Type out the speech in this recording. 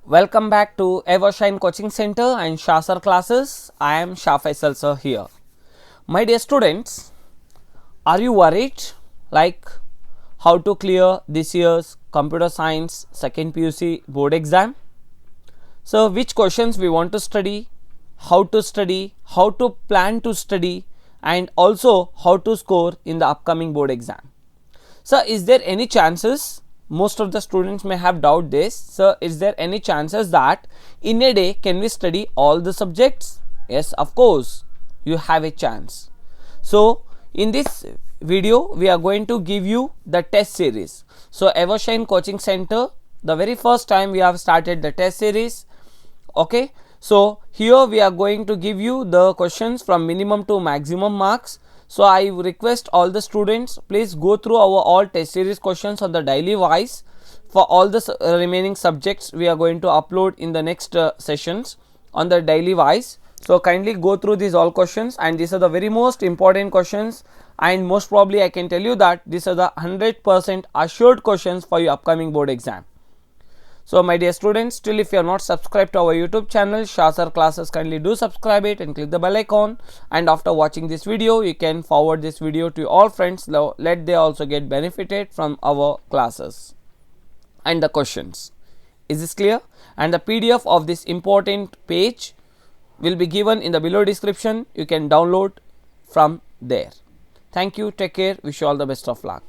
Welcome back to Evershine Coaching Center and Shah sir classes. I am Shah sir here. My dear students, are you worried like how to clear this year's computer science second PUC board exam? So which questions we want to study, how to plan to study, and also how to score in the upcoming board exam. So is there any chances? Most of the students may have doubt this. So is there any chances that in a day can we study all the subjects? Yes, of course you have a chance. So in this video we are going to give you the test series. So Evershine Coaching Center, the very first time we have started the test series. Okay, so here we are going to give you the questions from minimum to maximum marks. So I request all the students, please go through our all test series questions on the daily wise. For all the remaining subjects we are going to upload in the next sessions on the daily wise. So kindly go through these all questions, and these are the very most important questions, and most probably I can tell you that these are the 100% assured questions for your upcoming board exam. So my dear students, still if you are not subscribed to our YouTube channel Shah sir classes, kindly do subscribe it and click the bell icon, and after watching this video you can forward this video to all friends, let they also get benefited from our classes and the questions. Is this clear? And the PDF of this important page will be given in the below description. You can download from there. Thank you, take care, wish you all the best of luck.